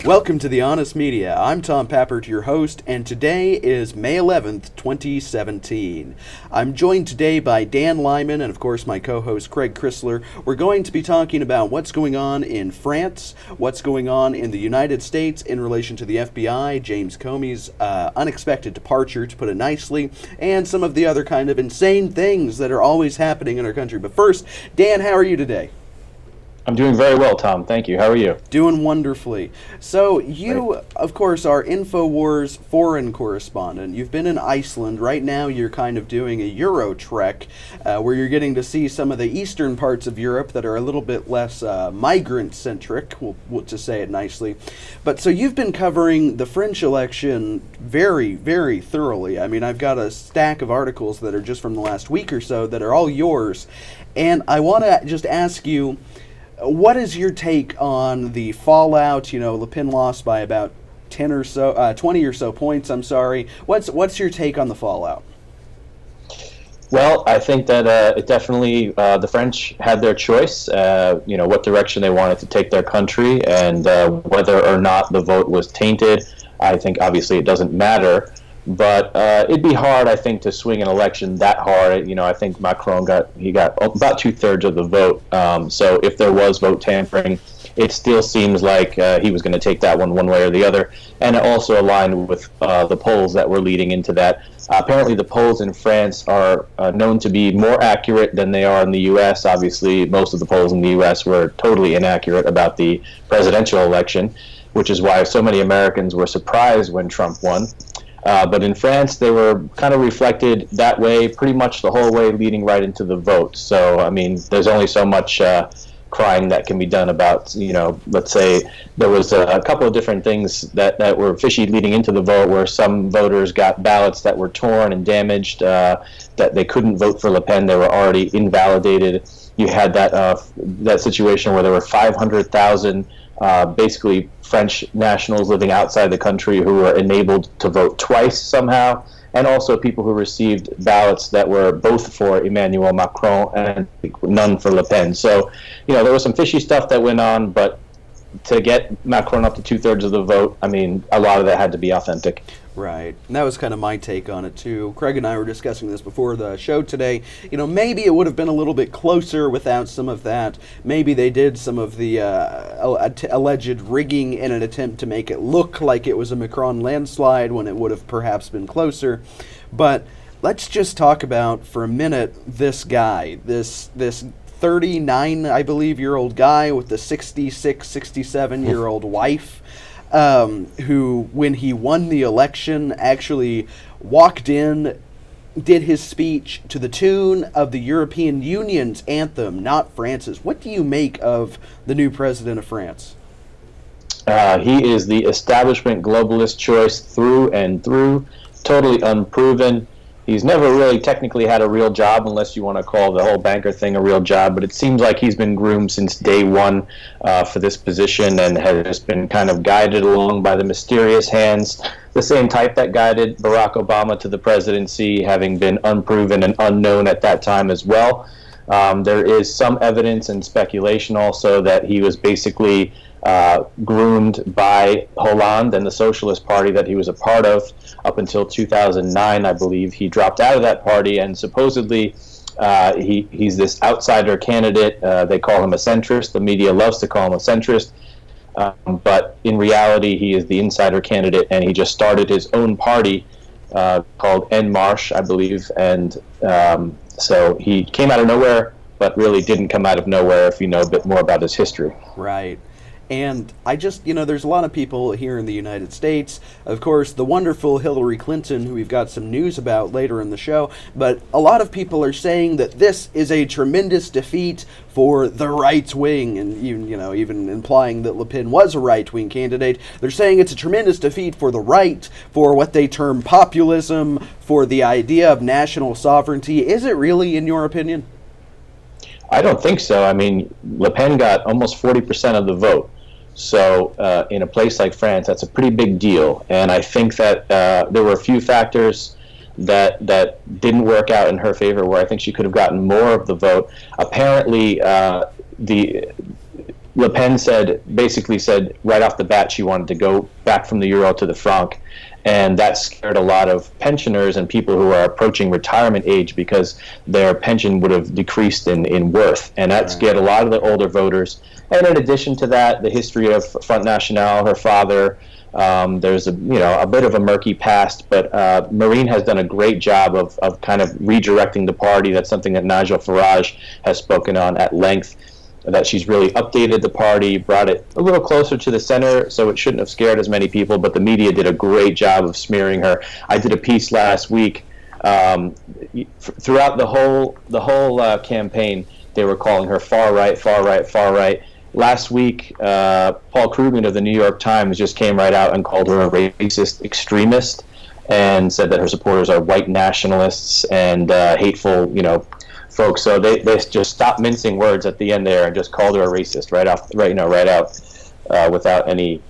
Welcome to The Honest Media. I'm Tom Pappert, your host, and today is May 11th, 2017. I'm joined today by Dan Lyman and, of course, my co-host Craig Chrysler. We're going to be talking about what's going on in France, what's going on in the United States in relation to the FBI, James Comey's unexpected departure, to put it nicely, and some of the other kind of insane things that are always happening in our country. But first, Dan, how are you today? I'm doing very well, Tom. Thank you. How are you? Doing wonderfully. So you, of course, are Infowars foreign correspondent. You've been in Iceland. Right now you're kind of doing a Euro trek where you're getting to see some of the eastern parts of Europe that are a little bit less migrant-centric, to say it nicely. But so you've been covering the French election very, very thoroughly. I mean, I've got a stack of articles that are just from the last week or so that are all yours. And I want to just ask you, what is your take on the fallout? You know, Le Pen lost by about 20 or so points. I'm sorry. What's your take on the fallout? Well, I think that it definitely the French had their choice. What direction they wanted to take their country, and whether or not the vote was tainted. I think obviously it doesn't matter. But it'd be hard, I think, to swing an election that hard. You know, I think Macron got about 2/3 of the vote. So if there was vote tampering, it still seems like he was going to take that one way or the other. And it also aligned with the polls that were leading into that. Apparently, the polls in France are known to be more accurate than they are in the U.S. Obviously, most of the polls in the U.S. were totally inaccurate about the presidential election, which is why so many Americans were surprised when Trump won. But in France, they were kind of reflected that way pretty much the whole way leading right into the vote. So, I mean, there's only so much crying that can be done about, let's say there was a couple of different things that were fishy leading into the vote, where some voters got ballots that were torn and damaged, that they couldn't vote for Le Pen. They were already invalidated. You had that situation where there were 500,000 basically French nationals living outside the country who were enabled to vote twice somehow, and also people who received ballots that were both for Emmanuel Macron and none for Le Pen. So, there was some fishy stuff that went on, but to get Macron up to 2/3 of the vote, I mean, a lot of that had to be authentic. Right. And that was kind of my take on it, too. Craig and I were discussing this before the show today. Maybe it would have been a little bit closer without some of that. Maybe they did some of the alleged rigging in an attempt to make it look like it was a Macron landslide when it would have perhaps been closer. But let's just talk about, for a minute, this guy, this 39, I believe, year old guy with the 66, 67-year-old wife. Who, when he won the election, actually walked in, did his speech to the tune of the European Union's anthem, not France's. What do you make of the new president of France? He is the establishment globalist choice through and through, totally unproven. He's never really technically had a real job, unless you want to call the whole banker thing a real job, but it seems like he's been groomed since day one for this position, and has just been kind of guided along by the mysterious hands, the same type that guided Barack Obama to the presidency, having been unproven and unknown at that time as well. There is some evidence and speculation also that he was basically groomed by Hollande and the Socialist Party that he was a part of up until 2009, I believe. He dropped out of that party, and supposedly he's this outsider candidate. They call him a centrist. The media loves to call him a centrist. But in reality, he is the insider candidate, and he just started his own party called En Marche, I believe. And so he came out of nowhere, but really didn't come out of nowhere if you know a bit more about his history. Right. And I just, there's a lot of people here in the United States, of course, the wonderful Hillary Clinton, who we've got some news about later in the show, but a lot of people are saying that this is a tremendous defeat for the right wing, and even implying that Le Pen was a right-wing candidate. They're saying it's a tremendous defeat for the right, for what they term populism, for the idea of national sovereignty. Is it really, in your opinion? I don't think so. I mean, Le Pen got almost 40% of the vote. So in a place like France, that's a pretty big deal. And I think that there were a few factors that didn't work out in her favor, where I think she could have gotten more of the vote. Apparently, Le Pen basically said right off the bat she wanted to go back from the euro to the franc, and that scared a lot of pensioners and people who are approaching retirement age because their pension would have decreased in worth, and that scared a lot of the older voters. And in addition to that, the history of Front National, her father, there's a bit of a murky past, but Marine has done a great job of kind of redirecting the party. That's something that Nigel Farage has spoken on at length, that she's really updated the party, brought it a little closer to the center, so it shouldn't have scared as many people, but the media did a great job of smearing her. I did a piece last week. Throughout the whole campaign, they were calling her far right, far right, far right. Last week, Paul Krugman of the New York Times just came right out and called her a racist extremist, and said that her supporters are white nationalists and hateful, folks. So they just stopped mincing words at the end there and just called her a racist right out, without any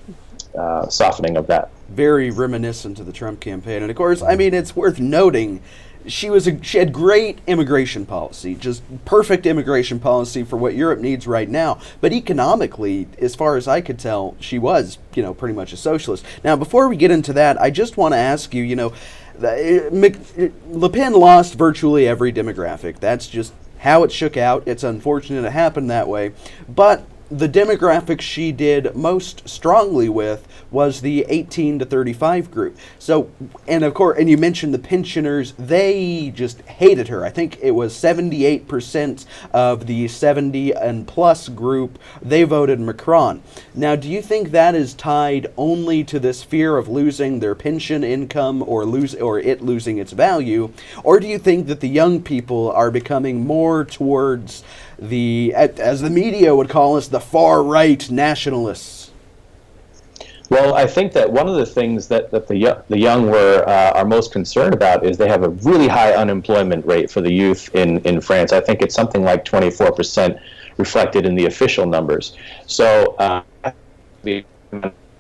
softening of that. Very reminiscent of the Trump campaign. And of course, I mean, it's worth noting she had great immigration policy, just perfect immigration policy for what Europe needs right now. But economically, as far as I could tell, she was, pretty much a socialist. Now, before we get into that, I just want to ask you, Le Pen lost virtually every demographic. That's just how it shook out. It's unfortunate it happened that way. But the demographic she did most strongly with was the 18 to 35 group. So, and of course, and you mentioned the pensioners, they just hated her. I think it was 78% of the 70 and plus group, they voted Macron. Now, do you think that is tied only to this fear of losing their pension income or it losing its value? Or do you think that the young people are becoming more towards as the media would call us, the far-right nationalists? Well, I think that one of the things that the young are most concerned about is they have a really high unemployment rate for the youth in France. I think it's something like 24% reflected in the official numbers. So the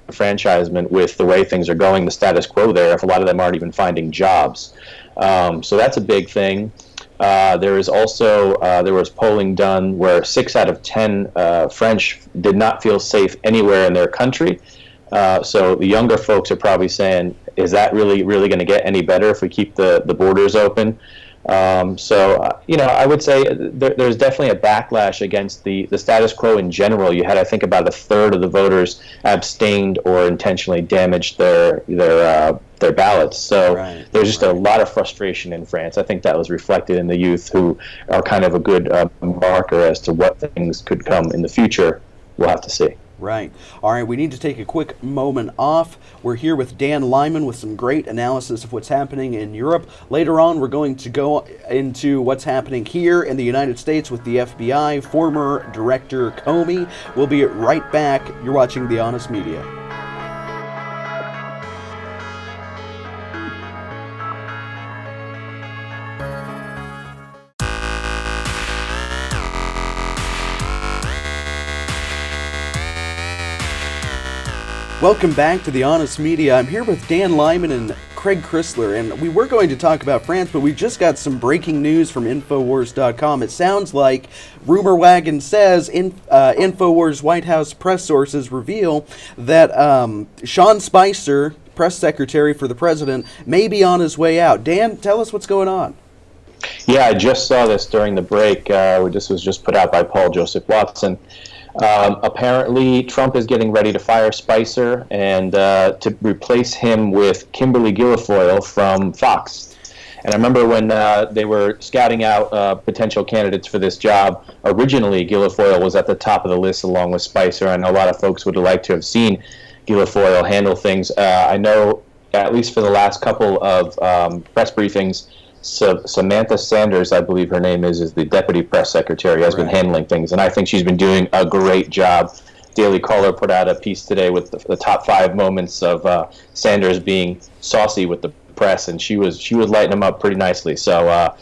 enfranchisement with the way things are going, the status quo there, if a lot of them aren't even finding jobs. So that's a big thing. There was polling done where 6 out of 10 French did not feel safe anywhere in their country. So the younger folks are probably saying, is that really going to get any better if we keep the borders open? I would say there's definitely a backlash against the status quo in general. You had, I think, about a third of the voters abstained or intentionally damaged their ballots. So there's just a lot of frustration in France. I think that was reflected in the youth, who are kind of a good marker as to what things could come in the future. We'll have to see. Right. All right, we need to take a quick moment off. We're here with Dan Lyman with some great analysis of what's happening in Europe. Later on, we're going to go into what's happening here in the United States with the FBI, former Director Comey. We'll be right back. You're watching The Honest Media. Welcome back to The Honest Media. I'm here with Dan Lyman and Craig Chrysler, and we were going to talk about France, but we just got some breaking news from Infowars.com. It sounds like Rumor Wagon says Infowars White House press sources reveal that Sean Spicer, press secretary for the president, may be on his way out. Dan, tell us what's going on. Yeah, I just saw this during the break. This was just put out by Paul Joseph Watson. Apparently, Trump is getting ready to fire Spicer and to replace him with Kimberly Guilfoyle from Fox. And I remember when they were scouting out potential candidates for this job, originally Guilfoyle was at the top of the list along with Spicer. I know a lot of folks would like to have seen Guilfoyle handle things. I know, at least for the last couple of press briefings, Samantha Sanders, I believe her name is the deputy press secretary, has been handling things, and I think she's been doing a great job. Daily Caller put out a piece today with the top 5 moments of Sanders being saucy with the press, and she was lighting them up pretty nicely. So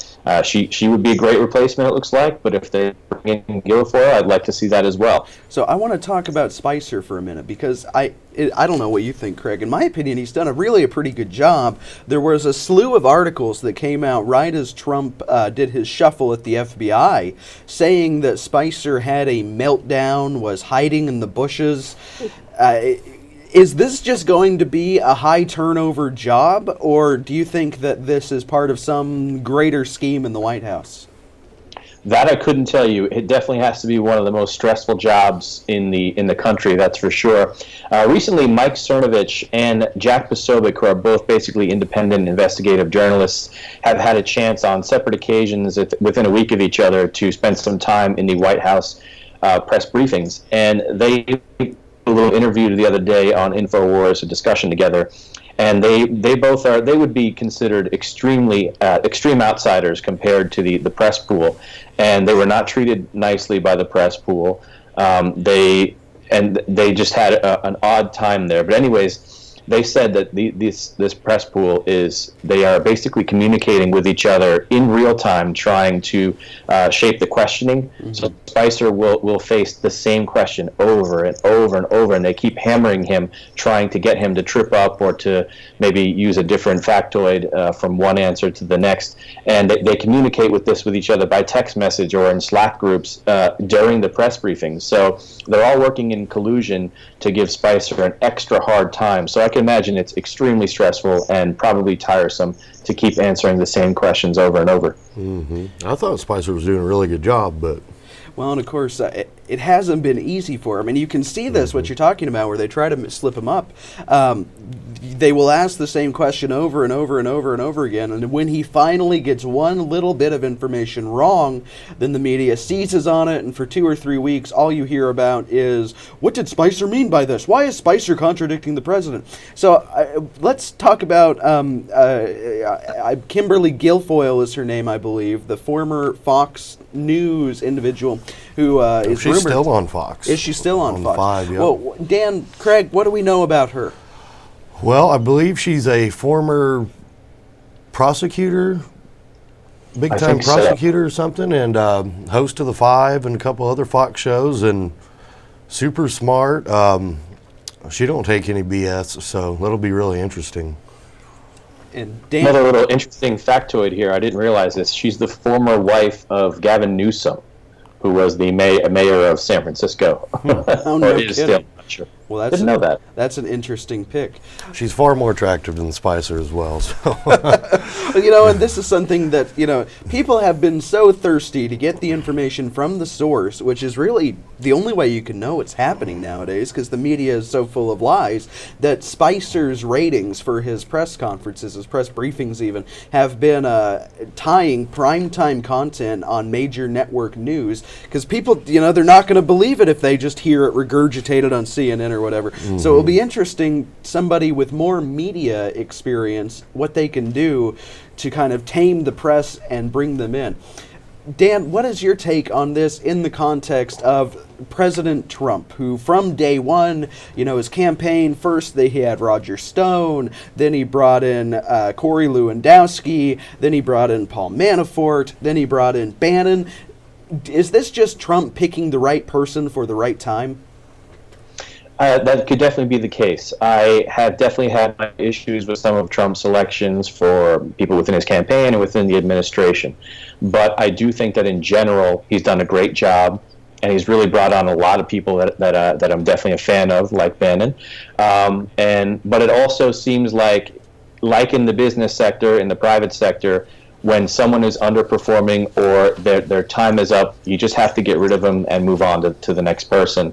she would be a great replacement, it looks like. But if they bring in Guilfoyle, I'd like to see that as well. So I want to talk about Spicer for a minute, because I don't know what you think, Craig. In my opinion, he's done a pretty good job. There was a slew of articles that came out right as Trump did his shuffle at the FBI, saying that Spicer had a meltdown, was hiding in the bushes. Is this just going to be a high turnover job, or do you think that this is part of some greater scheme in the White House? That I couldn't tell you. It definitely has to be one of the most stressful jobs in the country, that's for sure. Recently, Mike Cernovich and Jack Posobiec, who are both basically independent investigative journalists, have had a chance on separate occasions within a week of each other to spend some time in the White House press briefings. And they did a little interview the other day on Infowars, a discussion together. And they would be considered extreme outsiders compared to the press pool, and they were not treated nicely by the press pool. They just had an odd time there. But anyways, they said that this press pool they are basically communicating with each other in real time, trying to shape the questioning. Mm-hmm. So Spicer will face the same question over and over and over, and they keep hammering him, trying to get him to trip up or to maybe use a different factoid from one answer to the next. And they communicate with each other by text message or in Slack groups during the press briefings. So they're all working in collusion to give Spicer an extra hard time. So I can imagine it's extremely stressful and probably tiresome to keep answering the same questions over and over. Mm-hmm. I thought Spicer was doing a really good job, but... Well, and of course, it hasn't been easy for him. And you can see this, what you're talking about, where they try to slip him up. They will ask the same question over and over and over and over again. And when he finally gets one little bit of information wrong, then the media seizes on it. And for 2 or 3 weeks, all you hear about is, what did Spicer mean by this? Why is Spicer contradicting the president? So let's talk about Kimberly Guilfoyle is her name, I believe, the former Fox News individual who is she's rumored. Still on Fox. Is she still on Fox? 5, yeah. Well, Dan, Craig, what do we know about her? Well, I believe she's a former prosecutor, big-time prosecutor or something, and host of The 5 and a couple other Fox shows, and super smart. She don't take any BS, so that'll be really interesting. And Dan, another little interesting factoid here, I didn't realize this. She's the former wife of Gavin Newsom, who was the mayor of San Francisco. Oh, no kidding. Still, not sure. Well, didn't know that. That's an interesting pick. She's far more attractive than Spicer as well. So. And this is something that, people have been so thirsty to get the information from the source, which is really the only way you can know what's happening nowadays, because the media is so full of lies, that Spicer's ratings for his press conferences, his press briefings even, have been tying primetime content on major network news, because people, they're not going to believe it if they just hear it regurgitated on CNN or whatever. Mm-hmm. So it'll be interesting, somebody with more media experience, what they can do to kind of tame the press and bring them in. Dan, what is your take on this in the context of President Trump, who from day one, his campaign, first he had Roger Stone, then he brought in Corey Lewandowski, then he brought in Paul Manafort, then he brought in Bannon. Is this just Trump picking the right person for the right time? That could definitely be the case. I have definitely had my issues with some of Trump's selections for people within his campaign and within the administration. But I do think that in general, he's done a great job, and he's really brought on a lot of people that I'm definitely a fan of, like Bannon. But it also seems like in the business sector, in the private sector, when someone is underperforming or their time is up, you just have to get rid of them and move on to the next person.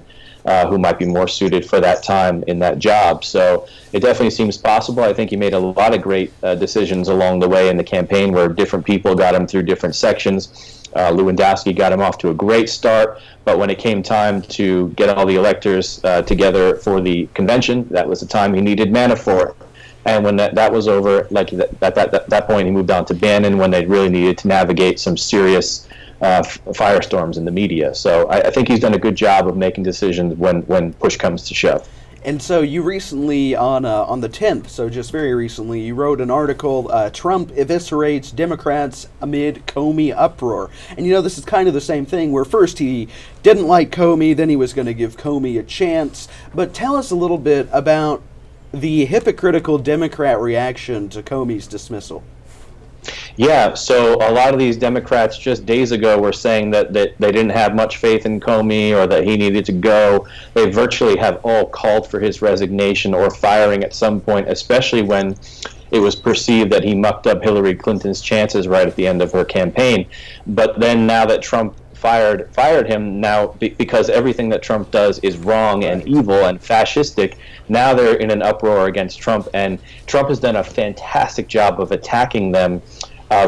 Who might be more suited for that time in that job. So it definitely seems possible. I think he made a lot of great decisions along the way in the campaign where different people got him through different sections. Lewandowski got him off to a great start, but when it came time to get all the electors together for the convention, that was the time he needed Manafort. And when that was over, like at that point, he moved on to Bannon when they really needed to navigate some serious firestorms in the media. So I think he's done a good job of making decisions when push comes to shove. And so you recently, on the 10th, so just very recently, you wrote an article, Trump eviscerates Democrats amid Comey uproar. And this is kind of the same thing, where first he didn't like Comey, then he was going to give Comey a chance. But tell us a little bit about the hypocritical Democrat reaction to Comey's dismissal. Yeah, so a lot of these Democrats just days ago were saying that they didn't have much faith in Comey or that he needed to go. They virtually have all called for his resignation or firing at some point, especially when it was perceived that he mucked up Hillary Clinton's chances right at the end of her campaign. But then now that Trump fired him, now because everything that Trump does is wrong and evil and fascistic, now they're in an uproar against Trump, and Trump has done a fantastic job of attacking them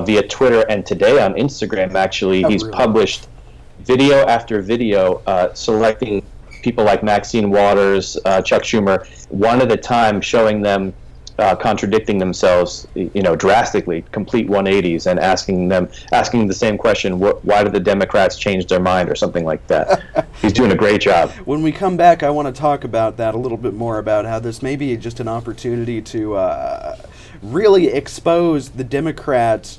via Twitter, and today on Instagram, actually, he's published video after video selecting people like Maxine Waters, Chuck Schumer, one at a time, showing them contradicting themselves, drastically, complete 180s, and asking the same question: why did the Democrats change their mind, or something like that? He's doing a great job. When we come back, I want to talk about that a little bit more, about how this may be just an opportunity to really expose the Democrats'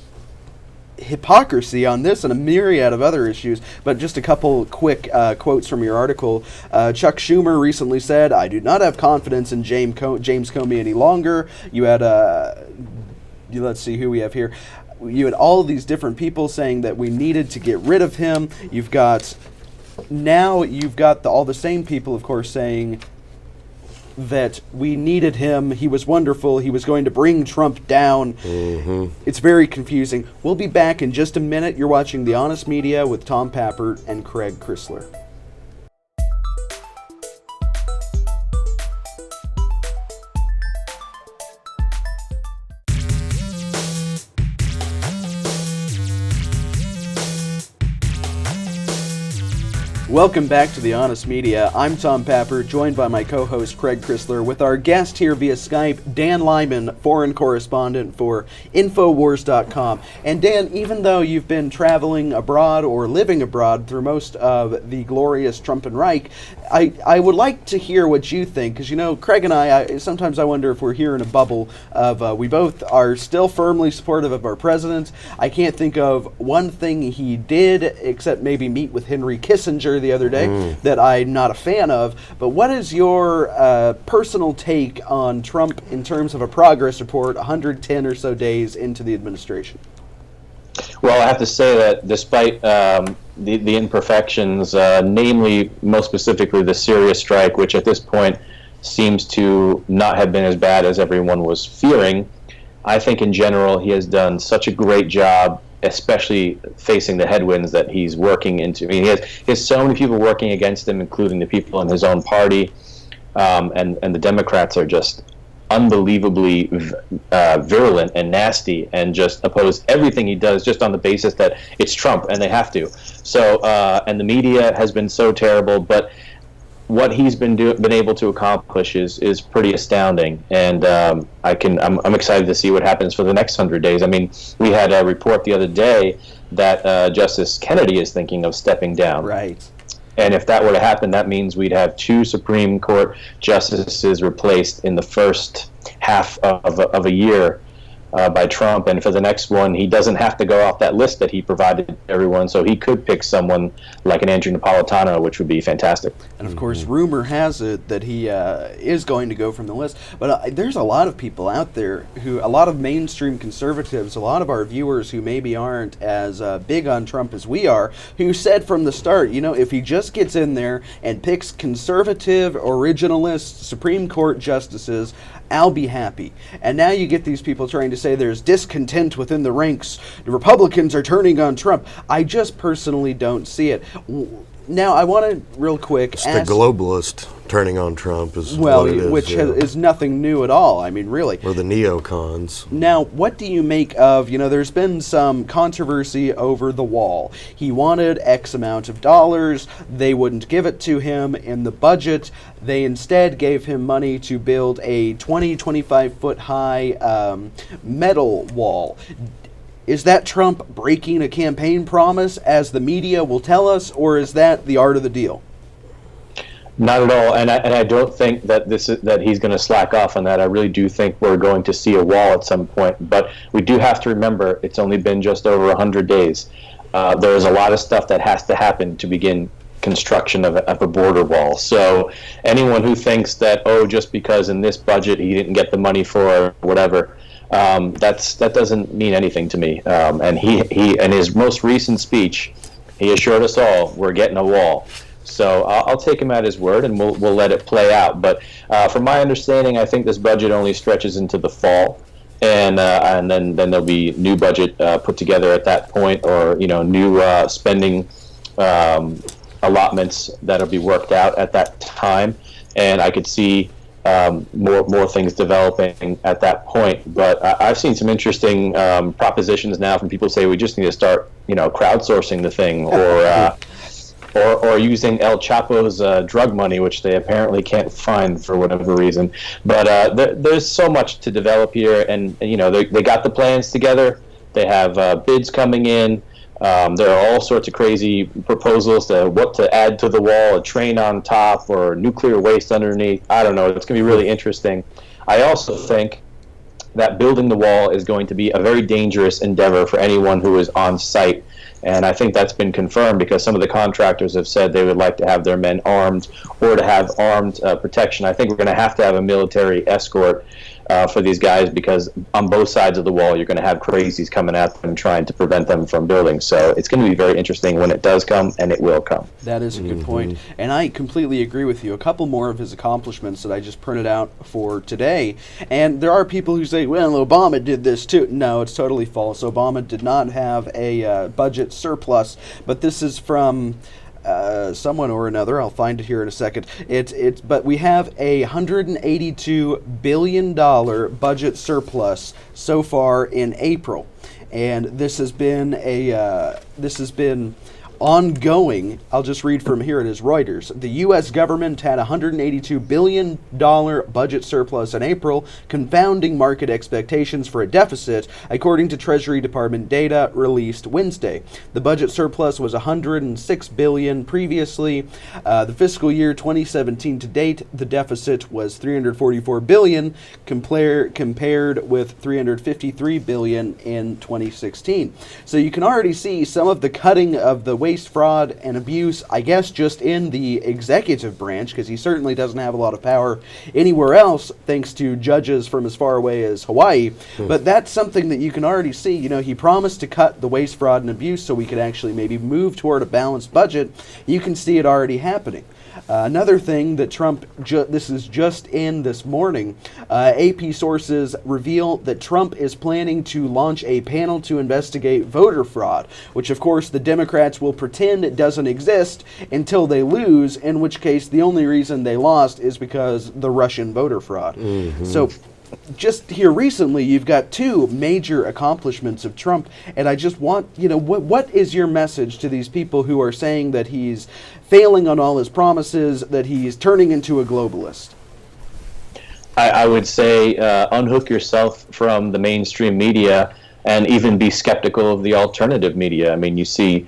hypocrisy on this and a myriad of other issues. But just a couple quick quotes from your article. Chuck Schumer recently said, "I do not have confidence in James Comey any longer." You had, let's see who we have here. You had all of these different people saying that we needed to get rid of him. You've got all the same people, of course, saying that we needed him, he was wonderful, he was going to bring Trump down. Mm-hmm. It's very confusing. We'll be back in just a minute. You're watching The Honest Media with Tom Pappert and Craig Chrysler. Welcome back to The Honest Media. I'm Tom Pappert, joined by my co-host Craig Chrysler, with our guest here via Skype, Dan Lyman, foreign correspondent for Infowars.com. And Dan, even though you've been traveling abroad or living abroad through most of the glorious Trumpenreich, I would like to hear what you think, because, Craig and I sometimes I wonder if we're here in a bubble of, we both are still firmly supportive of our president. I can't think of one thing he did, except maybe meet with Henry Kissinger the other day, that I'm not a fan of. But what is your personal take on Trump in terms of a progress report 110 or so days into the administration? Well, I have to say that despite the imperfections, namely, most specifically, the Syria strike, which at this point seems to not have been as bad as everyone was fearing, I think in general he has done such a great job, especially facing the headwinds that he's working into. I mean, he has so many people working against him, including the people in his own party, and the Democrats are just unbelievably virulent and nasty, and just oppose everything he does just on the basis that it's Trump and they have to. So, and the media has been so terrible, but what he's been able to accomplish is pretty astounding, and I'm excited to see what happens for the next 100 days. I mean, we had a report the other day that Justice Kennedy is thinking of stepping down. Right. And if that were to happen, that means we'd have 2 Supreme Court justices replaced in the first half of a year by Trump. And for the next one, he doesn't have to go off that list that he provided everyone, so he could pick someone like an Andrew Napolitano, which would be fantastic. And of course, rumor has it that he is going to go from the list. But there's a lot of people out there a lot of mainstream conservatives, a lot of our viewers who maybe aren't as big on Trump as we are, who said from the start, if he just gets in there and picks conservative, originalist Supreme Court justices, I'll be happy. And now you get these people trying to say there's discontent within the ranks. The Republicans are turning on Trump. I just personally don't see it. Now, I want to real quick ask... the globalist turning on Trump is what it is. Which is nothing new at all. I mean, really. Or the neocons. Now, what do you make of, there's been some controversy over the wall. He wanted X amount of dollars. They wouldn't give it to him in the budget. They instead gave him money to build a 25-foot high metal wall. Is that Trump breaking a campaign promise, as the media will tell us, or is that the art of the deal? Not at all, and I don't think that that he's going to slack off on that. I really do think we're going to see a wall at some point, but we do have to remember it's only been just over 100 days. There is a lot of stuff that has to happen to begin construction of a border wall. So anyone who thinks that, just because in this budget he didn't get the money for whatever, that doesn't mean anything to me. And he in his most recent speech, he assured us all we're getting a wall. So I'll take him at his word, and we'll let it play out. But from my understanding, I think this budget only stretches into the fall, and then there'll be new budget put together at that point, or new spending allotments that'll be worked out at that time. And I could see more things developing at that point. But I've seen some interesting propositions now from people who say we just need to start crowdsourcing the thing, or using El Chapo's drug money, which they apparently can't find for whatever reason. But there's so much to develop here, and they got the plans together. They have bids coming in. There are all sorts of crazy proposals to what to add to the wall, a train on top, or nuclear waste underneath. I don't know. It's going to be really interesting. I also think that building the wall is going to be a very dangerous endeavor for anyone who is on site. And I think that's been confirmed because some of the contractors have said they would like to have their men armed or to have armed protection. I think we're going to have a military escort for these guys, because on both sides of the wall you're going to have crazies coming at them trying to prevent them from building. So it's going to be very interesting when it does come, and it will come. That is a good point. And I completely agree with you. A couple more of his accomplishments that I just printed out for today. And there are people who say, well, Obama did this too. No, it's totally false. Obama did not have a budget surplus, but this is from someone or another. I'll find it here in a second. But we have a $182 billion budget surplus so far in April, and this has been ongoing. I'll just read from here. It is Reuters. The U.S. government had a $182 billion budget surplus in April, confounding market expectations for a deficit, according to Treasury Department data released Wednesday. The budget surplus was $106 billion previously. The fiscal year 2017 to date, the deficit was $344 billion, compared with $353 billion in 2016. So you can already see some of the cutting of the waste, fraud, and abuse, I guess, just in the executive branch, because he certainly doesn't have a lot of power anywhere else, thanks to judges from as far away as Hawaii. But that's something that you can already see. He promised to cut the waste, fraud, and abuse so we could actually maybe move toward a balanced budget. You can see it already happening. Another thing that Trump, this is just in this morning, AP sources reveal that Trump is planning to launch a panel to investigate voter fraud, which of course the Democrats will pretend it doesn't exist until they lose, in which case the only reason they lost is because the Russian voter fraud. So just here recently, you've got two major accomplishments of Trump, and I just want, what is your message to these people who are saying that he's failing on all his promises, that he's turning into a globalist? I would say unhook yourself from the mainstream media and even be skeptical of the alternative media. I mean, you see,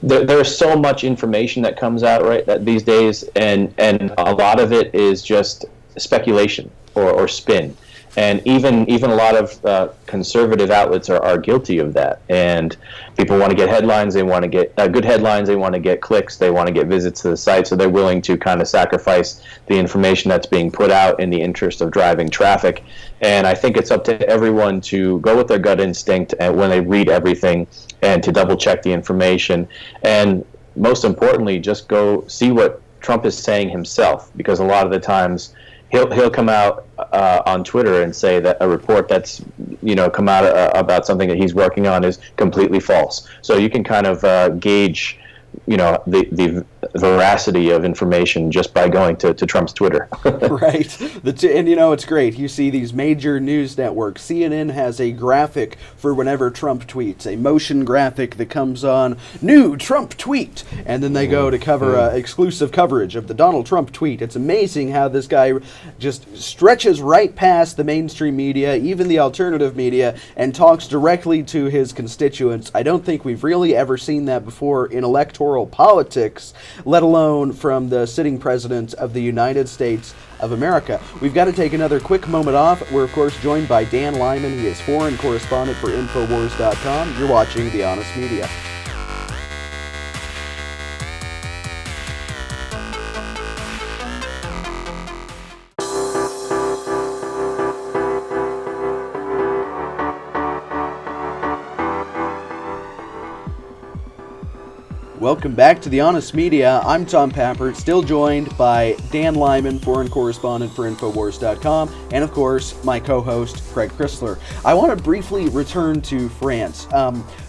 there's so much information that comes out these days, and a lot of it is just speculation or spin. And even a lot of conservative outlets are guilty of that. And people want to get headlines. They want to get good headlines. They want to get clicks. They want to get visits to the site. So they're willing to kind of sacrifice the information that's being put out in the interest of driving traffic. And I think it's up to everyone to go with their gut instinct and when they read everything, and to double check the information. And most importantly, just go see what Trump is saying himself, because a lot of the times he'll come out on Twitter and say that a report that's come out about something that he's working on is completely false. So you can kind of gauge the veracity of information just by going to Trump's Twitter. Right. And it's great. You see these major news networks. CNN has a graphic for whenever Trump tweets, a motion graphic that comes on, new Trump tweet, and then they go to cover exclusive coverage of the Donald Trump tweet. It's amazing how this guy just stretches right past the mainstream media, even the alternative media, and talks directly to his constituents. I don't think we've really ever seen that before in electoral electoral politics, let alone from the sitting president of the United States of America. We've got to take another quick moment off. We're, of course, joined by Dan Lyman. He is foreign correspondent for Infowars.com. You're watching The Honest Media. Welcome back to The Honest Media. I'm Tom Pappert, still joined by Dan Lyman, foreign correspondent for Infowars.com, and of course, my co-host, Craig Chrysler. I want to briefly return to France.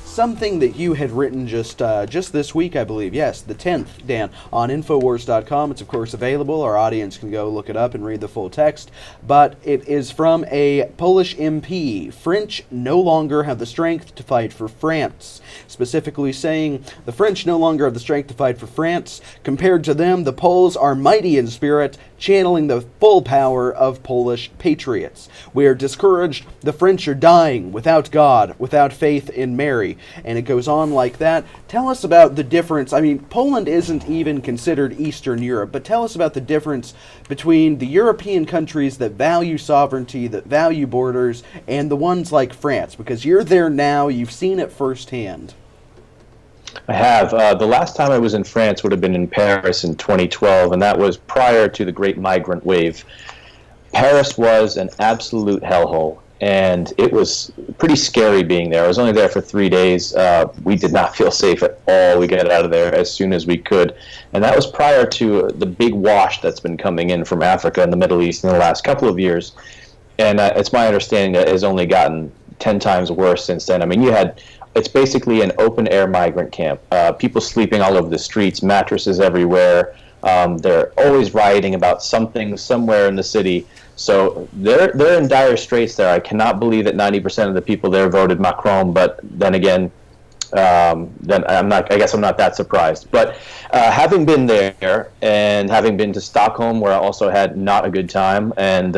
Something that you had written just this week, I believe. Yes, the 10th, Dan, on Infowars.com. It's, of course, available. Our audience can go look it up and read the full text. But it is from a Polish MP. French no longer have the strength to fight for France. Specifically saying, the French no longer have the strength to fight for France. Compared to them, the Poles are mighty in spirit, channeling the full power of Polish patriots. We are discouraged. The French are dying without God, without faith in Mary. And it goes on like that. Tell us about the difference. I mean, Poland isn't even considered Eastern Europe, but tell us about the difference between the European countries that value sovereignty, that value borders, and the ones like France, because you're there now, you've seen it firsthand. I have. The last time I was in France would have been in Paris in 2012, and that was prior to the great migrant wave. Paris was an absolute hellhole, and it was pretty scary being there. I was only there for 3 days. We did not feel safe at all. We got out of there as soon as we could, and that was prior to the big wash that's been coming in from Africa and the Middle East in the last couple of years. And it's my understanding that it has only gotten 10 times worse since then. I mean, it's basically an open-air migrant camp. People sleeping all over the streets, mattresses everywhere. They're always rioting about something somewhere in the city. So they're in dire straits there. I cannot believe that 90% of the people there voted Macron, but then again, then I guess I'm not that surprised. But having been there and having been to Stockholm, where I also had not a good time and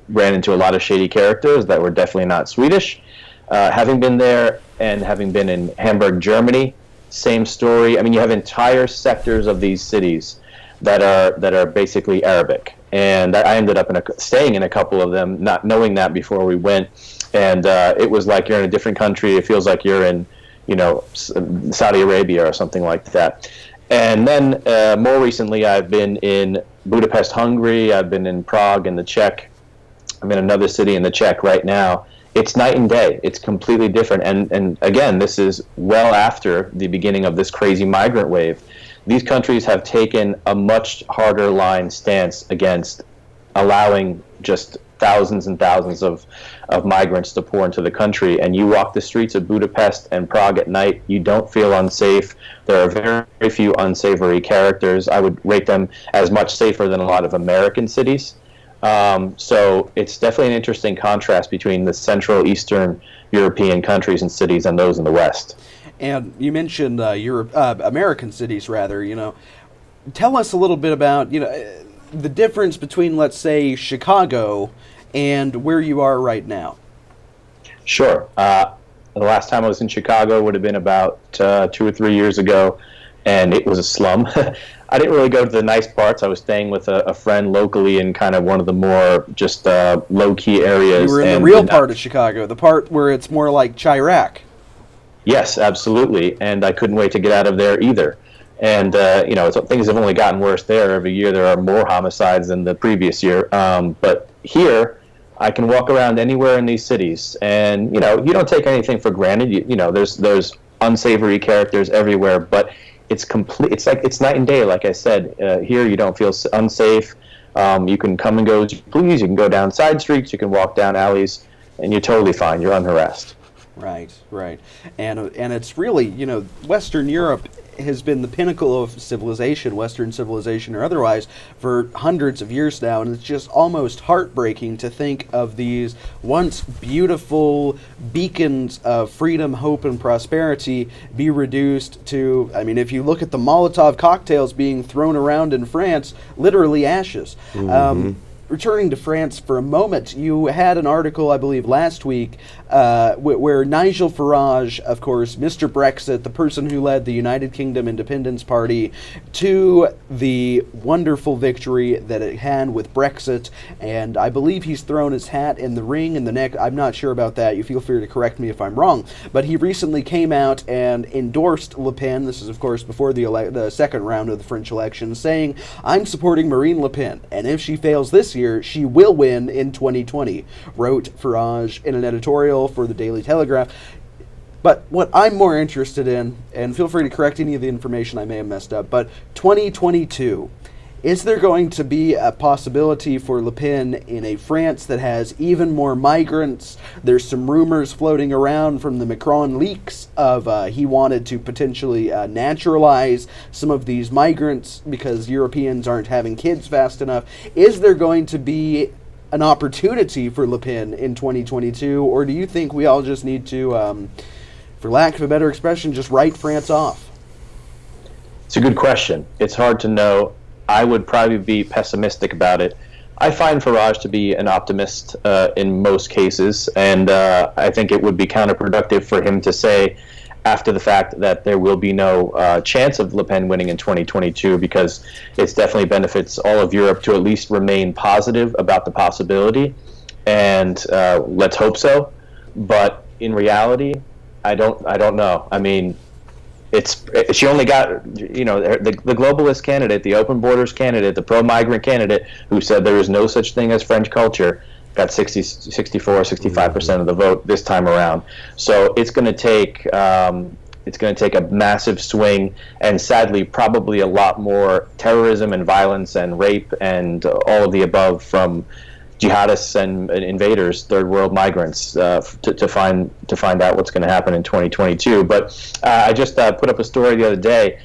ran into a lot of shady characters that were definitely not Swedish, having been there and having been in Hamburg, Germany, same story. I mean, you have entire sectors of these cities that are basically Arabic, and I ended up staying in a couple of them, not knowing that before we went, and it was like you're in a different country. It feels like you're in, Saudi Arabia or something like that. And then more recently, I've been in Budapest, Hungary. I've been in Prague in the Czech. I'm in another city in the Czech right now. It's night and day. It's completely different. And again, this is well after the beginning of this crazy migrant wave. These countries have taken a much harder line stance against allowing just thousands and thousands of migrants to pour into the country. And you walk the streets of Budapest and Prague at night, you don't feel unsafe. There are very, very few unsavory characters. I would rate them as much safer than a lot of American cities. So it's definitely an interesting contrast between the Central Eastern European countries and cities and those in the West. And you mentioned American cities, rather. Tell us a little bit about the difference between, let's say, Chicago and where you are right now. Sure. The last time I was in Chicago would have been about 2 or 3 years ago, and it was a slum. I didn't really go to the nice parts. I was staying with a friend locally in kind of one of the more just low-key areas. You were in the real part of Chicago, the part where it's more like Chirac. Yes, absolutely, and I couldn't wait to get out of there either. And things have only gotten worse there. Every year there are more homicides than the previous year. But here, I can walk around anywhere in these cities, and you don't take anything for granted. There's unsavory characters everywhere, but it's complete. It's like it's night and day. Like I said, here you don't feel unsafe. You can come and go as you please. You can go down side streets. You can walk down alleys, and you're totally fine. You're unharassed. Right. And it's really, Western Europe has been the pinnacle of civilization, Western civilization or otherwise, for hundreds of years now, and it's just almost heartbreaking to think of these once beautiful beacons of freedom, hope, and prosperity be reduced to, if you look at the Molotov cocktails being thrown around in France, literally ashes. Mm-hmm. returning to France for a moment, you had an article, I believe, last week where Nigel Farage, of course, Mr. Brexit, the person who led the United Kingdom Independence Party to the wonderful victory that it had with Brexit, and I believe he's thrown his hat in the ring in the neck. I'm not sure about that. You feel free to correct me if I'm wrong. But he recently came out and endorsed Le Pen. This is, of course, before the second round of the French election, saying, "I'm supporting Marine Le Pen, and if she fails this year, she will win in 2020," wrote Farage in an editorial for the Daily Telegraph. But what I'm more interested in, and feel free to correct any of the information I may have messed up, but 2022, is there going to be a possibility for Le Pen in a France that has even more migrants? There's some rumors floating around from the Macron leaks of he wanted to potentially naturalize some of these migrants because Europeans aren't having kids fast enough. Is there going to be an opportunity for Le Pen in 2022, or do you think we all just need to, for lack of a better expression, just write France off? It's a good question. It's hard to know. I would probably be pessimistic about it. I find Farage to be an optimist in most cases, and I think it would be counterproductive for him to say after the fact that there will be no chance of Le Pen winning in 2022, because it definitely benefits all of Europe to at least remain positive about the possibility, and let's hope so. But in reality, I don't know. I mean, she only got, the globalist candidate, the open borders candidate, the pro-migrant candidate who said there is no such thing as French culture, got 65% of the vote this time around. So it's going to take a massive swing, and sadly probably a lot more terrorism and violence and rape and all of the above from jihadists and invaders, third world migrants, to find out what's going to happen in 2022. But I just put up a story the other day.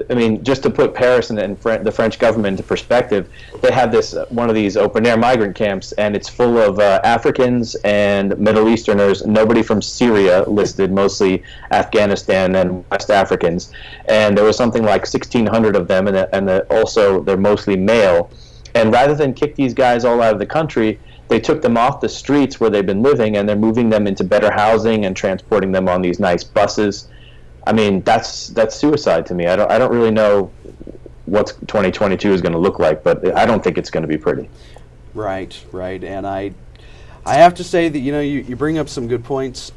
I mean, just to put Paris and the French government into perspective, they have this one of these open air migrant camps, and it's full of Africans and Middle Easterners. Nobody from Syria listed, mostly Afghanistan and West Africans. And there was something like 1,600 of them, and also they're mostly male. And rather than kick these guys all out of the country, they took them off the streets where they've been living, and they're moving them into better housing and transporting them on these nice buses. I mean, that's suicide to me. I don't really know what 2022 is going to look like, but I don't think it's going to be pretty. Right. And I have to say that, you bring up some good points.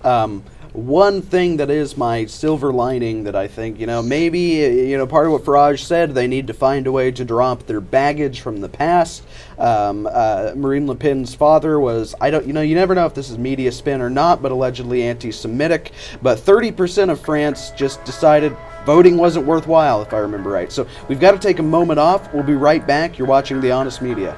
One thing that is my silver lining that I think, maybe, part of what Farage said, they need to find a way to drop their baggage from the past. Marine Le Pen's father was, you never know if this is media spin or not, but allegedly anti-Semitic. But 30% of France just decided voting wasn't worthwhile, if I remember right. So we've got to take a moment off. We'll be right back. You're watching The Honest Media.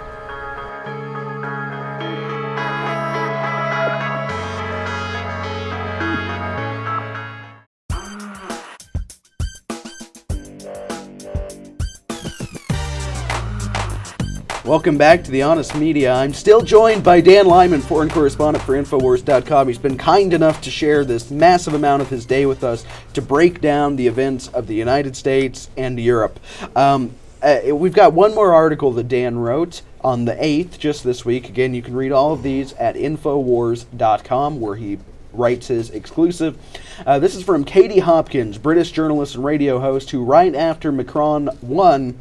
Welcome back to The Honest Media. I'm still joined by Dan Lyman, foreign correspondent for Infowars.com. He's been kind enough to share this massive amount of his day with us to break down the events of the United States and Europe. We've got one more article that Dan wrote on the 8th, just this week. Again, you can read all of these at Infowars.com, where he writes his exclusive. This is from Katie Hopkins, British journalist and radio host, who right after Macron won,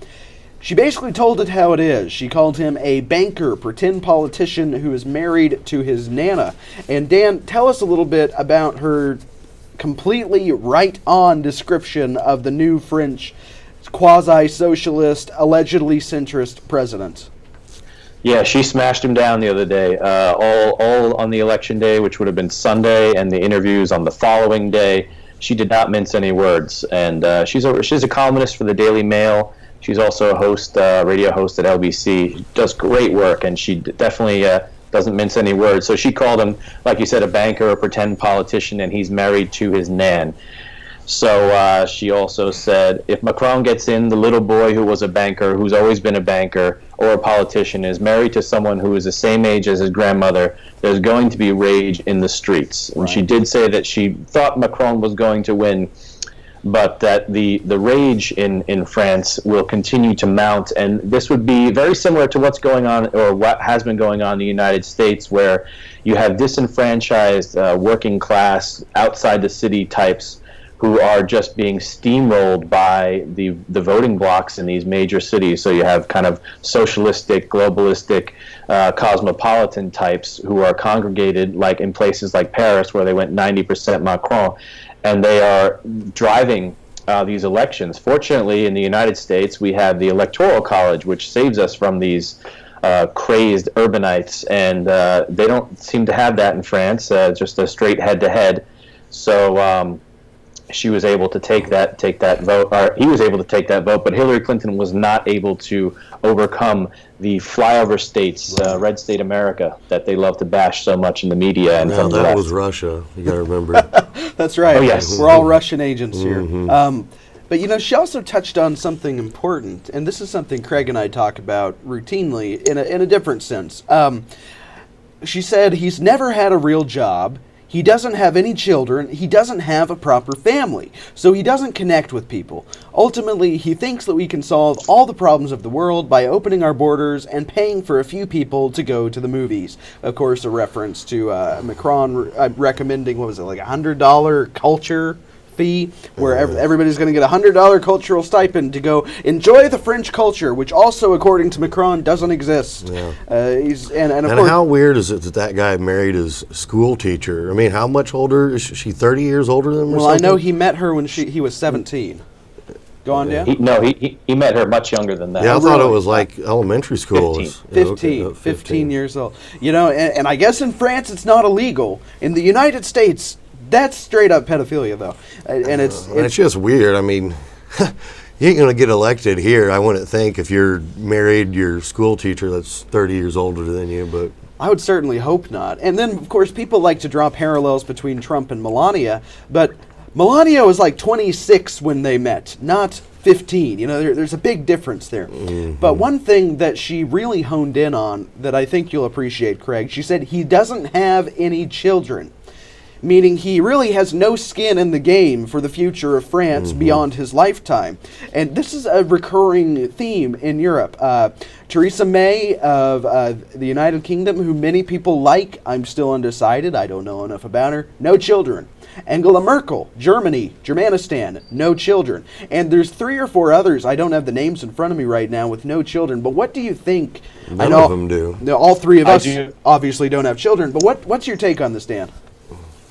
she basically told it how it is. She called him a banker, pretend politician who is married to his nana. And Dan, tell us a little bit about her completely right-on description of the new French quasi-socialist, allegedly centrist president. Yeah, she smashed him down the other day, all on the election day, which would have been Sunday, and the interviews on the following day. She did not mince any words, and she's a columnist for the Daily Mail. She's also a radio host at LBC. She does great work, and she definitely doesn't mince any words. So she called him, like you said, a banker, a pretend politician, and he's married to his nan. So she also said, if Macron gets in, the little boy who was a banker, who's always been a banker, or a politician, is married to someone who is the same age as his grandmother, there's going to be rage in the streets. Right. And she did say that she thought Macron was going to win, but that the rage in France will continue to mount, and this would be very similar to what's going on, or what has been going on in the United States, where you have disenfranchised working class, outside the city types who are just being steamrolled by the voting blocks in these major cities. So you have kind of socialistic, globalistic, cosmopolitan types who are congregated, like in places like Paris, where they went 90% Macron, and they are driving these elections. Fortunately, in the United States, we have the Electoral College, which saves us from these crazed urbanites, and they don't seem to have that in France, just a straight head-to-head. So she was able to take that vote, or he was able to take that vote, but Hillary Clinton was not able to overcome the flyover states, red state America, that they love to bash so much in the media. And no, that was Russia. You got to remember. That's right. Oh, yes. We're all Russian agents here. Mm-hmm. But, you know, she also touched on something important, and this is something Craig and I talk about routinely in a different sense. She said he's never had a real job. He doesn't have any children. He doesn't have a proper family. So he doesn't connect with people. Ultimately, he thinks that we can solve all the problems of the world by opening our borders and paying for a few people to go to the movies. Of course, a reference to Macron recommending, what was it, like $100 culture fee, where everybody's going to get a $100 cultural stipend to go enjoy the French culture, which also, according to Macron, doesn't exist. Yeah. And And how weird is it that guy married his school teacher? I mean, how much older? Is she 30 years older than him or well, something? I know he met her when he was 17. Go on, Dan. He met her much younger than that. Yeah, I Oh, thought really? it was like elementary school. 15. 15 years old. You know, and I guess in France it's not illegal. In the United States, that's straight up pedophilia, though. And It's just weird. I mean, you ain't going to get elected here, I wouldn't think, if you're married your school teacher that's 30 years older than you, but... I would certainly hope not. And then, of course, people like to draw parallels between Trump and Melania, but Melania was like 26 when they met, not 15. You know, there's a big difference there. Mm-hmm. But one thing that she really honed in on that I think you'll appreciate, Craig, she said he doesn't have any children, meaning he really has no skin in the game for the future of France beyond his lifetime. And this is a recurring theme in Europe. Theresa May of the United Kingdom, who many people like, I'm still undecided, I don't know enough about her, no children. Angela Merkel, Germany, Germanistan, no children. And there's 3 or 4 others, I don't have the names in front of me right now, with no children. But what do you think? None of them do. All 3 of us do. obviously don't have children, but what's your take on this, Dan?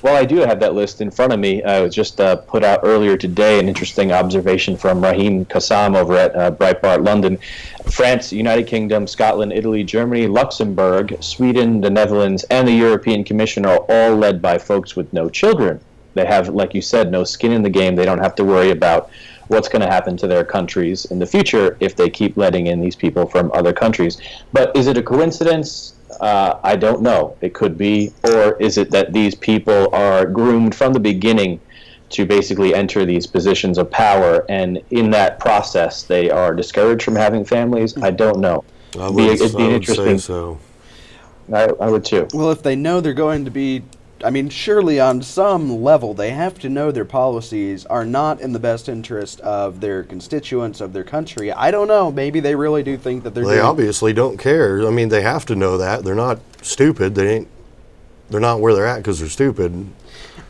Well, I do have that list in front of me. I was just put out earlier today an interesting observation from Raheem Kassam over at Breitbart London. France, United Kingdom, Scotland, Italy, Germany, Luxembourg, Sweden, the Netherlands, and the European Commission are all led by folks with no children. They have, like you said, no skin in the game. They don't have to worry about what's going to happen to their countries in the future if they keep letting in these people from other countries. But is it a coincidence? I don't know. It could be. Or is it that these people are groomed from the beginning to basically enter these positions of power, and in that process they are discouraged from having families? I don't know. It'd be interesting. Say so. I would too. Well, if they know they're going to be, I mean, surely on some level they have to know their policies are not in the best interest of their constituents, of their country. I don't know. Maybe they really do think that They obviously don't care. I mean, they have to know that. They're not stupid. They're not where they're at because they're stupid.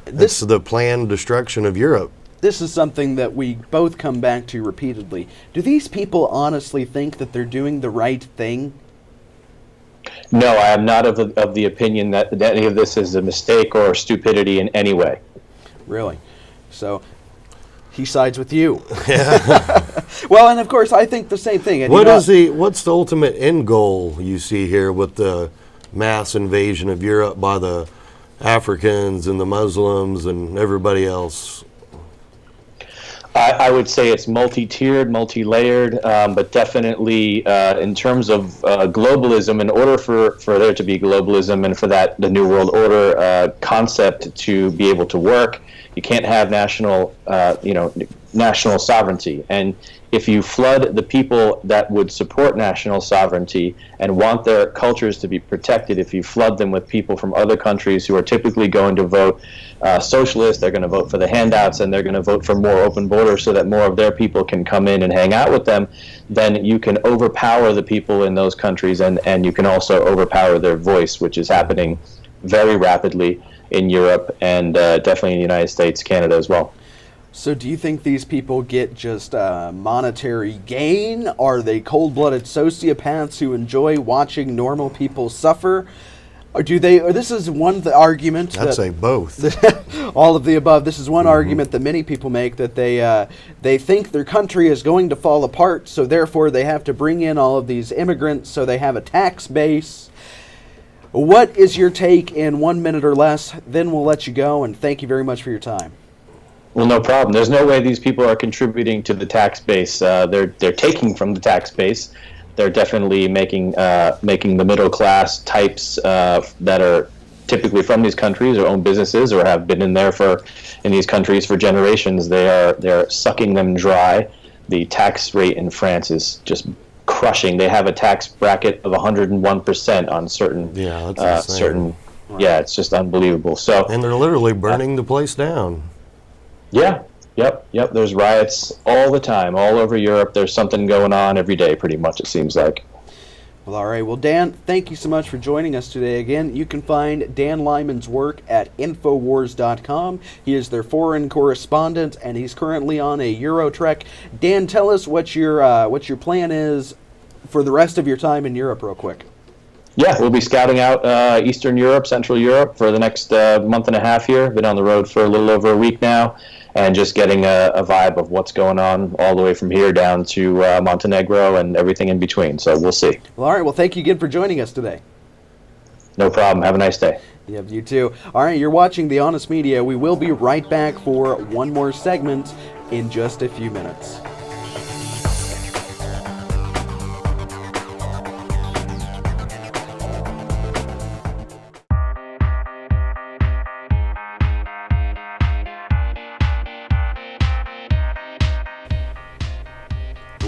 It's the planned destruction of Europe. This is something that we both come back to repeatedly. Do these people honestly think that they're doing the right thing? No, I am not of the opinion that any of this is a mistake or stupidity in any way. Really? So he sides with you. Yeah. Well, and of course, I think the same thing. And what's the ultimate end goal you see here with the mass invasion of Europe by the Africans and the Muslims and everybody else? I would say it's multi-tiered, multi-layered, but definitely in terms of globalism, in order for there to be globalism and for the New World Order concept to be able to work, you can't have national sovereignty. And if you flood the people that would support national sovereignty and want their cultures to be protected, if you flood them with people from other countries who are typically going to vote socialist, they're going to vote for the handouts, and they're going to vote for more open borders so that more of their people can come in and hang out with them, then you can overpower the people in those countries, and you can also overpower their voice, which is happening very rapidly in Europe and definitely in the United States, Canada as well. So do you think these people get just monetary gain? Are they cold-blooded sociopaths who enjoy watching normal people suffer? Or do they? Or this is one argument. I'd say both. All of the above. This is one argument that many people make, that they think their country is going to fall apart, so therefore they have to bring in all of these immigrants, so they have a tax base. What is your take in 1 minute or less? Then we'll let you go, and thank you very much for your time. Well, no problem. There's no way these people are contributing to the tax base. They're taking from the tax base. They're definitely making the middle class types that are typically from these countries or own businesses or have been in these countries for generations. They're sucking them dry. The tax rate in France is just crushing. They have a tax bracket of 101% on certain that's certain. Right. Yeah, it's just unbelievable. So and they're literally burning the place down. Yeah. Yep. There's riots all the time, all over Europe. There's something going on every day, pretty much, it seems like. Well, all right. Well, Dan, thank you so much for joining us today again. You can find Dan Lyman's work at Infowars.com. He is their foreign correspondent, and he's currently on a Euro trek. Dan, tell us what your plan is for the rest of your time in Europe real quick. Yeah, we'll be scouting out Eastern Europe, Central Europe for the next month and a half here. Been on the road for a little over a week now, and just getting a vibe of what's going on all the way from here down to Montenegro and everything in between. So we'll see. Well, all right. Well, thank you again for joining us today. No problem. Have a nice day. Yeah, you too. All right, you're watching The Honest Media. We will be right back for one more segment in just a few minutes.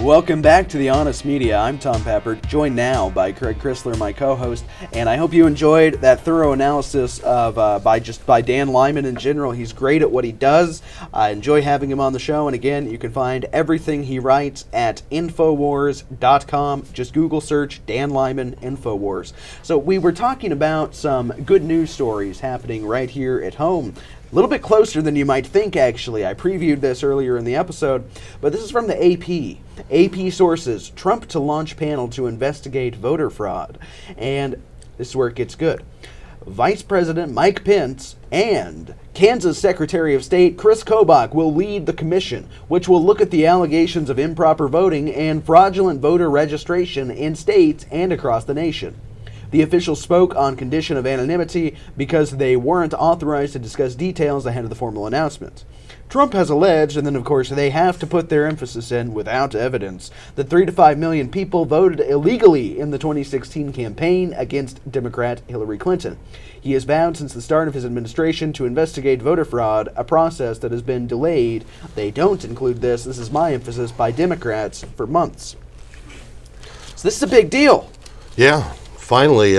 Welcome back to The Honest Media. I'm Tom Pappert, joined now by Craig Chrysler, my co-host, and I hope you enjoyed that thorough analysis of by Dan Lyman in general. He's great at what he does. I enjoy having him on the show, and again, you can find everything he writes at Infowars.com. Just Google search Dan Lyman Infowars. So we were talking about some good news stories happening right here at home. A little bit closer than you might think, actually. I previewed this earlier in the episode, but this is from the AP. AP sources, Trump to launch panel to investigate voter fraud. And this is where it gets good. Vice President Mike Pence and Kansas Secretary of State Chris Kobach will lead the commission, which will look at the allegations of improper voting and fraudulent voter registration in states and across the nation. The officials spoke on condition of anonymity because they weren't authorized to discuss details ahead of the formal announcement. Trump has alleged, and then of course they have to put their emphasis in without evidence, that 3 to 5 million people voted illegally in the 2016 campaign against Democrat Hillary Clinton. He has vowed since the start of his administration to investigate voter fraud, a process that has been delayed. They don't include this is my emphasis, by Democrats for months. So this is a big deal. Yeah. Finally,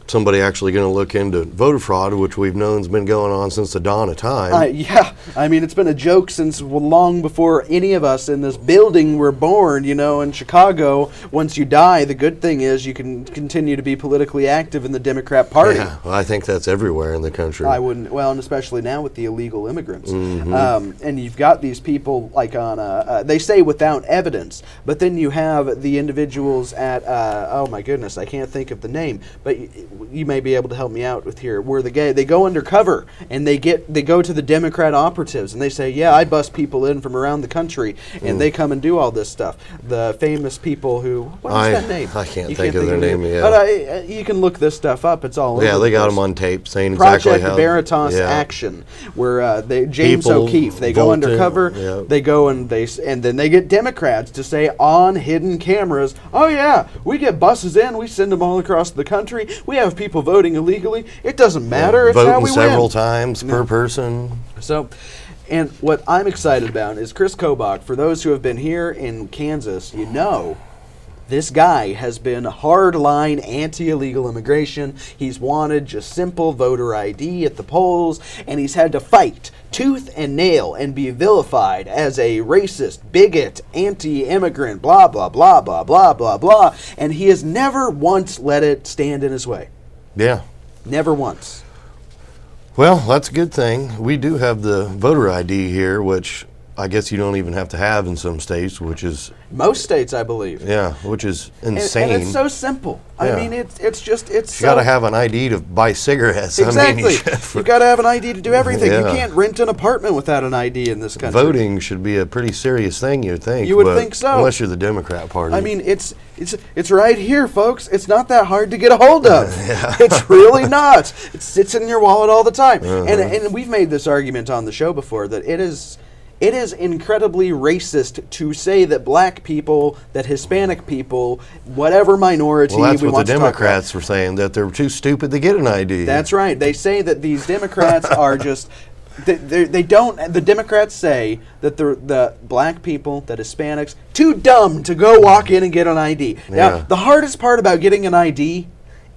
somebody actually going to look into voter fraud, which we've known has been going on since the dawn of time. Yeah, I mean, it's been a joke since long before any of us in this building were born. You know, in Chicago, once you die, the good thing is you can continue to be politically active in the Democrat Party. Yeah, well, I think that's everywhere in the country. I wouldn't, well, and especially now with the illegal immigrants. Mm-hmm. And you've got these people like on, they say without evidence, but then you have the individuals at, oh my goodness, I can't think of the name, but you may be able to help me out with here, where they go undercover and they go to the Democrat operatives and they say, yeah, I bust people in from around the country, and they come and do all this stuff. The famous people who, what's that name? I can't think of their name yet. But you can look this stuff up. It's all over. Yeah, they got them on tape saying exactly Project how. Veritas Action, where James O'Keefe, they go undercover, they go and then they get Democrats to say on hidden cameras, oh yeah, we get buses in, we send them all across the country, we have people voting illegally. It doesn't matter. It's how we voting several win. times per person. So, And what I'm excited about is Chris Kobach. For those who have been here in Kansas, you know this guy has been hardline anti-illegal immigration. He's wanted just simple voter ID at the polls, and he's had to fight tooth and nail and be vilified as a racist, bigot, anti-immigrant, blah, blah, blah, blah, blah, blah, blah. And he has never once let it stand in his way. Yeah. Never once. Well, that's a good thing. We do have the voter ID here, which I guess you don't even have to have in some states, which is... Most states, I believe. Yeah, which is insane. And it's so simple. Yeah. I mean, it's You got to have an ID to buy cigarettes. Exactly. I mean, You've got to have an ID to do everything. Yeah. You can't rent an apartment without an ID in this country. Voting should be a pretty serious thing, you'd think. You would but think so. Unless you're the Democrat Party. I mean, it's right here, folks. It's not that hard to get a hold of. It's really not. It sits in your wallet all the time. And we've made this argument on the show before that it is incredibly racist to say that black people, that Hispanic people, whatever minority well, that's we what want the to talk Democrats were saying, that they're too stupid to get an ID. That's right. They say that these Democrats are just... They don't... The Democrats say that the black people, that Hispanics, too dumb to go walk in and get an ID. Now, Yeah. the hardest part about getting an ID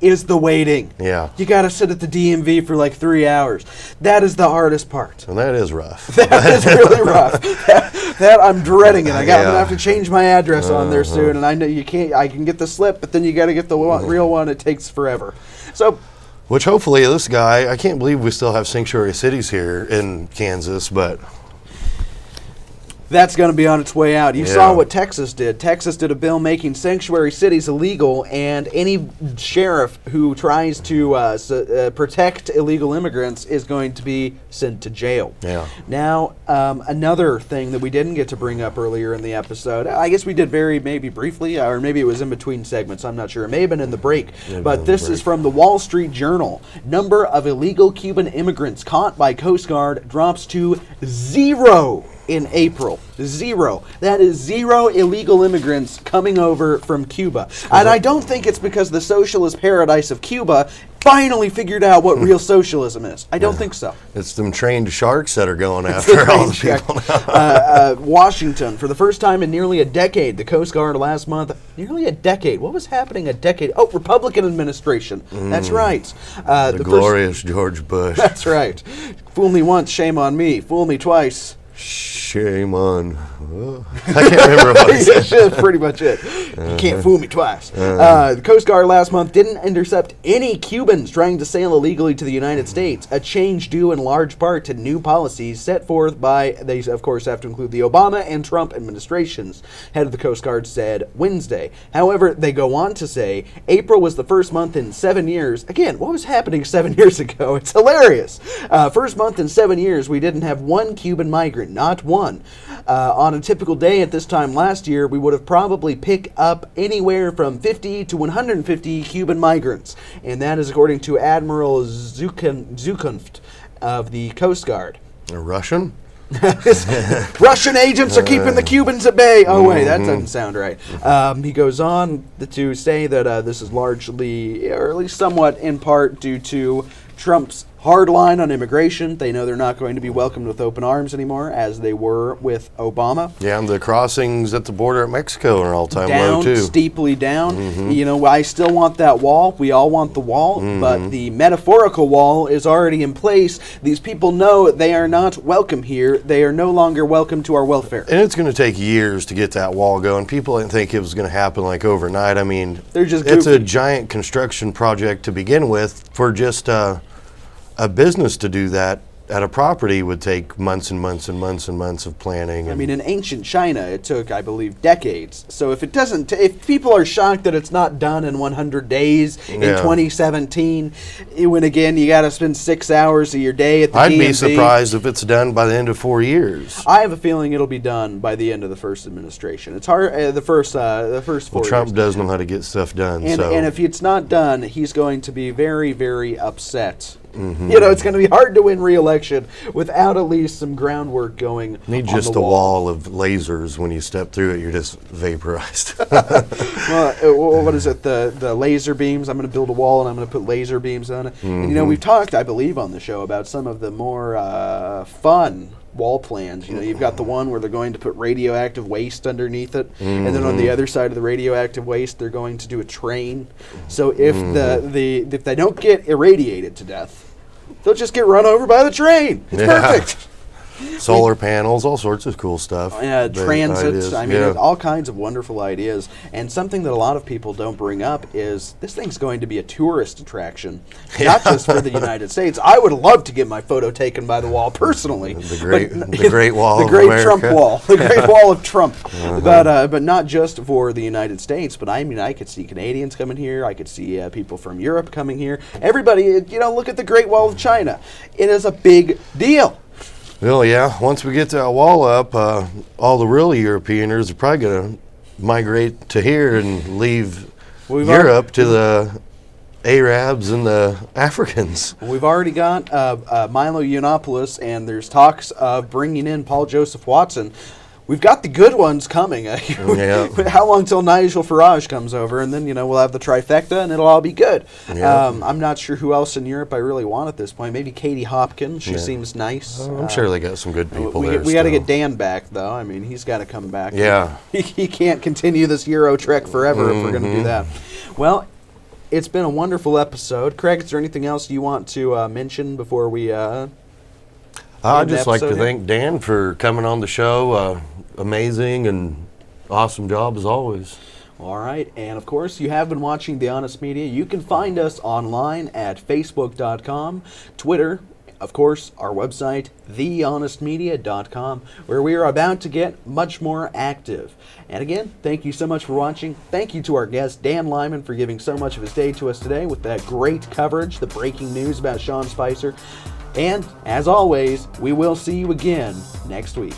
is the waiting. Yeah. You got to sit at the DMV for like 3 hours. That is the hardest part. And that is rough. That is really rough. That I'm dreading it. I'm gonna have to change my address on there soon, and I know you can't. I can get the slip, but then you got to get the real one. It takes forever. So, Which hopefully this guy, I can't believe we still have sanctuary cities here in Kansas, but that's going to be on its way out. You Yeah. saw what Texas did. Texas did a bill making sanctuary cities illegal, and any sheriff who tries to protect illegal immigrants is going to be sent to jail. Yeah. Now, another thing that we didn't get to bring up earlier in the episode, I guess we did maybe briefly, or maybe it was in between segments, I'm not sure. It may have been in the break, but this is from the Wall Street Journal. Number of illegal Cuban immigrants caught by Coast Guard drops to 0 in April. 0. That is 0 illegal immigrants coming over from Cuba. And I don't think it's because the socialist paradise of Cuba finally figured out what real socialism is. I don't think so. it's them trained sharks that are going after all the people now. Washington, for the first time in nearly a decade, the Coast Guard last month, nearly a decade. What was happening a decade? Oh, Republican administration. That's right. The glorious George Bush. That's right. Fool me once, shame on me. Fool me twice. Shame on. I can't remember what he said. That's pretty much it. You can't fool me twice. The Coast Guard last month didn't intercept any Cubans trying to sail illegally to the United States, a change due in large part to new policies set forth by, they of course have to include the Obama and Trump administrations, head of the Coast Guard said Wednesday. However, they go on to say April was the first month in 7 years. Again, what was happening 7 years ago? It's hilarious. First month in 7 years, we didn't have one Cuban migrant, not one. On a typical day at this time last year, we would have probably picked up anywhere from 50 to 150 Cuban migrants. And that is according to Admiral Zukunft of the Coast Guard. A Russian? Russian agents are keeping the Cubans at bay. Oh, wait, that doesn't sound right. He goes on to say that this is largely, or at least somewhat in part, due to Trump's hard line on immigration. They know they're not going to be welcomed with open arms anymore, as they were with Obama. Yeah, and the crossings at the border at Mexico are all-time low, too. Steeply down. You know, I still want that wall. We all want the wall, but the metaphorical wall is already in place. These people know they are not welcome here. They are no longer welcome to our welfare. And it's going to take years to get that wall going. People didn't think it was going to happen like overnight. I mean, They're just it's a goofy. giant construction project to begin with. For just a business to do that at a property would take months and months and months and months of planning. I mean, in ancient China, it took, I believe, decades. So if it doesn't, if people are shocked that it's not done in 100 days in 2017, when again you got to spend 6 hours of your day at the I'd be DMV. surprised if it's done by the end of 4 years. I have a feeling it'll be done by the end of the first administration. It's hard. The first 4 Well, Trump years. does know how to get stuff done. And, so. and if it's not done, he's going to be very, very upset. You know, it's going to be hard to win re-election without at least some groundwork going. Need on just the a wall. wall of lasers. When you step through it, you're just vaporized. Well, what is it? The laser beams. I'm going to build a wall and I'm going to put laser beams on it. And, you know, we've talked, I believe, on the show about some of the more fun wall plans. You know, you've got the one where they're going to put radioactive waste underneath it, and then on the other side of the radioactive waste, they're going to do a train. So if if they don't get irradiated to death, they'll just get run over by the train. It's perfect. Solar panels, all sorts of cool stuff. Transits, I mean, all kinds of wonderful ideas. And something that a lot of people don't bring up is this thing's going to be a tourist attraction, not just for the United States. I would love to get my photo taken by the wall personally. The Great Wall the of Great America. Trump Wall. The Great Wall of Trump. But not just for the United States, but I mean, I could see Canadians coming here. I could see people from Europe coming here. Everybody, look at the Great Wall of China. It is a big deal. Well, yeah. Once we get that wall up, all the real Europeaners are probably going to migrate to here and leave Europe to the Arabs and the Africans. We've already got Milo Yiannopoulos, and there's talks of bringing in Paul Joseph Watson. We've got the good ones coming. How long till Nigel Farage comes over, and then we'll have the trifecta, and it'll all be good. Yeah. I'm not sure who else in Europe I really want at this point. Maybe Katie Hopkins. She seems nice. I'm sure they got some good people there. We got to get Dan back, though. I mean, he's got to come back. Yeah. He can't continue this Euro trek forever if we're going to do that. Well, it's been a wonderful episode. Craig, is there anything else you want to mention before we I'd just like to thank Dan for coming on the show. Amazing and awesome job as always. All right, and of course, you have been watching The Honest Media. You can find us online at facebook.com, Twitter, of course, our website, thehonestmedia.com, where we are about to get much more active. And again, thank you so much for watching. Thank you to our guest, Dan Lyman, for giving so much of his day to us today with that great coverage, the breaking news about Sean Spicer. And, as always, we will see you again next week.